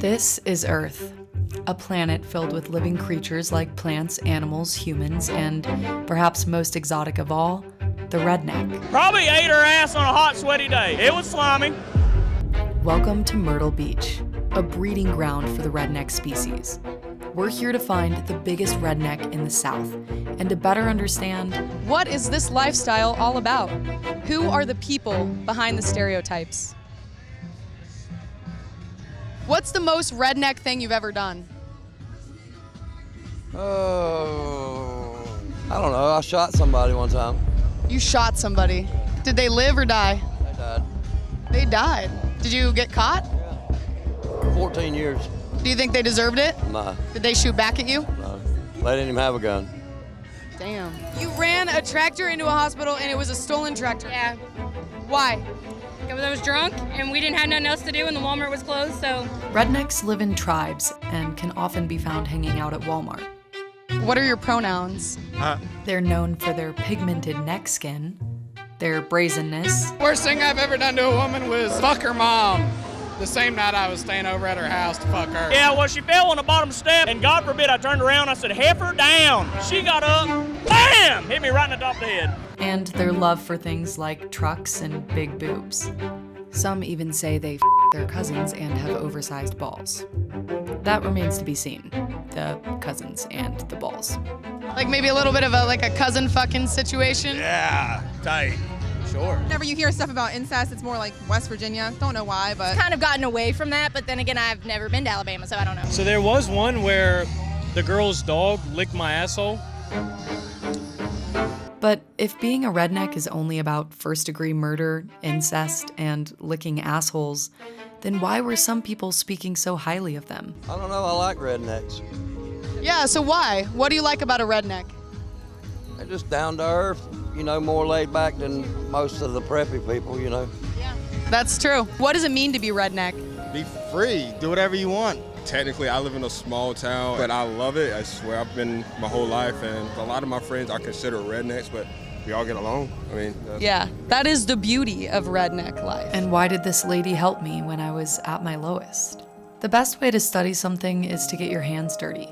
This is Earth, a planet filled with living creatures like plants, animals, humans, and perhaps most exotic of all, the redneck. Probably ate her ass on a hot, sweaty day. It was slimy. Welcome to Myrtle Beach, a breeding ground for the redneck species. We're here to find the biggest redneck in the South and to better understand what is this lifestyle all about? Who are the people behind the stereotypes? What's the most redneck thing you've ever done? Oh, I don't know. I shot somebody one time. You shot somebody. Did they live or die? They died. They died. Did you get caught? Yeah. 14 years. Do you think they deserved it? No. Did they shoot back at you? No. They didn't even have a gun. Damn. You ran a tractor into a hospital and it was a stolen tractor. Yeah, Why? because I was drunk and we didn't have nothing else to do and the Walmart was closed, so. rednecks live in tribes and can often be found hanging out at Walmart. What are your pronouns? They're known for their pigmented neck skin, their brazenness, Worst thing I've ever done to a woman was fuck her mom. The same night I was staying over at her house to fuck her. Yeah, well, she fell on the bottom step, and God forbid I turned around. I said, heifer down. She got up, bam, hit me right in the top of the head. and their love for things like trucks and big boobs. Some even say they their cousins and have oversized balls. That remains to be seen, the cousins and the balls. Like maybe a little bit of a cousin fucking situation? Yeah, tight. Sure. Whenever you hear stuff about incest, it's more like West Virginia. Don't know why, but Kind of gotten away from that, but then again, I've never been to Alabama, so I don't know. So there was one where the girl's dog licked my asshole. But if being a redneck is only about first-degree murder, incest, and licking assholes, then why were some people speaking so highly of them? I don't know. I like rednecks. Yeah, so why? What do you like about a redneck? They're just down to earth, more laid back than most of the preppy people, That's true. What does it mean to be redneck? Be free, do whatever you want. Technically, I live in a small town, but I love it. I swear, I've been my whole life, and a lot of my friends I consider rednecks, but we all get along. Yeah, that is the beauty of redneck life. And why did this lady help me when I was at my lowest? The best way to study something is to get your hands dirty,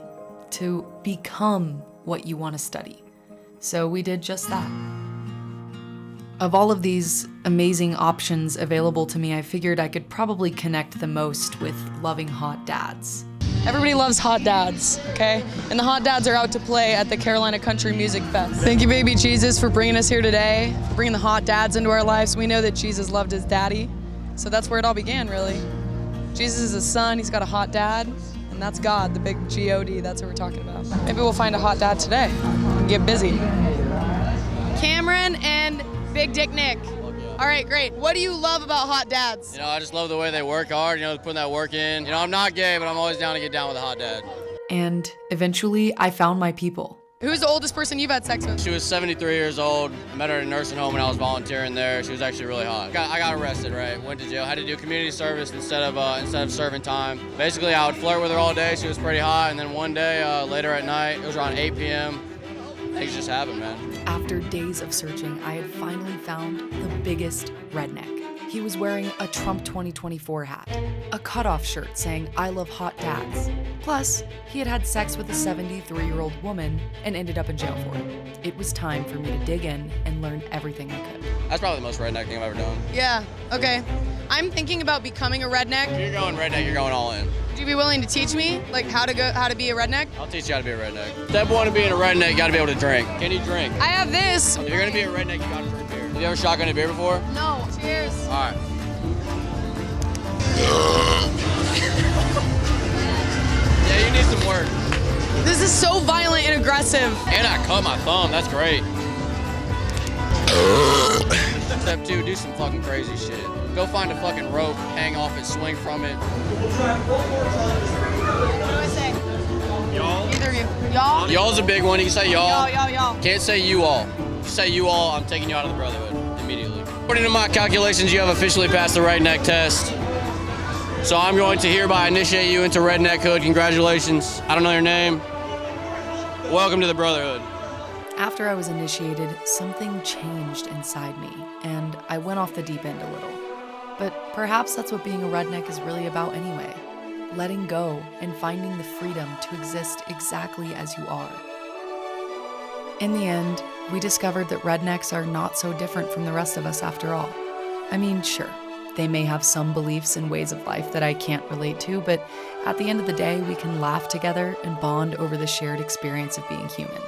to become what you want to study. So we did just that. Of all of these amazing options available to me, I figured I could probably connect the most with loving hot dads. Everybody loves hot dads, okay? And the hot dads are out to play at the Carolina Country Music Fest. Thank you, baby Jesus, for bringing us here today, for bringing the hot dads into our lives. We know that Jesus loved his daddy, so that's where it all began, really. Jesus is a son, he's got a hot dad, and that's God, the big G-O-D, that's what we're talking about. Maybe we'll find a hot dad today and get busy. Cameron and Big Dick Nick. All right, great. What do you love about hot dads? I just love the way they work hard, putting that work in. I'm not gay, but I'm always down to get down with a hot dad. And eventually, I found my people. Who's the oldest person you've had sex with? She was 73 years old, met her at a nursing home when I was volunteering there. She was actually really hot. I got arrested, right? Went to jail. Had to do community service instead of serving time. Basically, I would flirt with her all day. She was pretty hot, and then one day, later at night, it was around 8 p.m., things just happened, man. After days of searching, I had finally found the biggest redneck. He was wearing a Trump 2024 hat, a cutoff shirt saying, "I love hot dads." Plus, he had had sex with a 73-year-old woman and ended up in jail for it. It was time for me to dig in and learn everything I could. That's probably the most redneck thing I've ever done. Yeah, okay. I'm thinking about becoming a redneck. If you're going redneck, you're going all in. Would you be willing to teach me, how to be a redneck? I'll teach you how to be a redneck. Step one of being a redneck, you gotta be able to drink. Can you drink? I have this. If you're gonna be a redneck, you gotta drink beer. Have you ever shotgunned a beer before? No, cheers. All right. Yeah, you need some work. This is so violent and aggressive. And I cut my thumb, that's great. Step two, do some fucking crazy shit. Go find a fucking rope, hang off it, swing from it. What do I say? Y'all? Either of you. Y'all? Y'all's a big one, you can say y'all. Y'all. Can't say you all. If you say you all, I'm taking you out of the brotherhood immediately. According to my calculations, you have officially passed the redneck test. So I'm going to hereby initiate you into redneckhood. Congratulations. I don't know your name. Welcome to the brotherhood. After I was initiated, something changed inside me, and I went off the deep end a little. But perhaps that's what being a redneck is really about anyway. letting go and finding the freedom to exist exactly as you are. In the end, we discovered that rednecks are not so different from the rest of us after all. I mean, sure, they may have some beliefs and ways of life that I can't relate to, but at the end of the day, we can laugh together and bond over the shared experience of being human.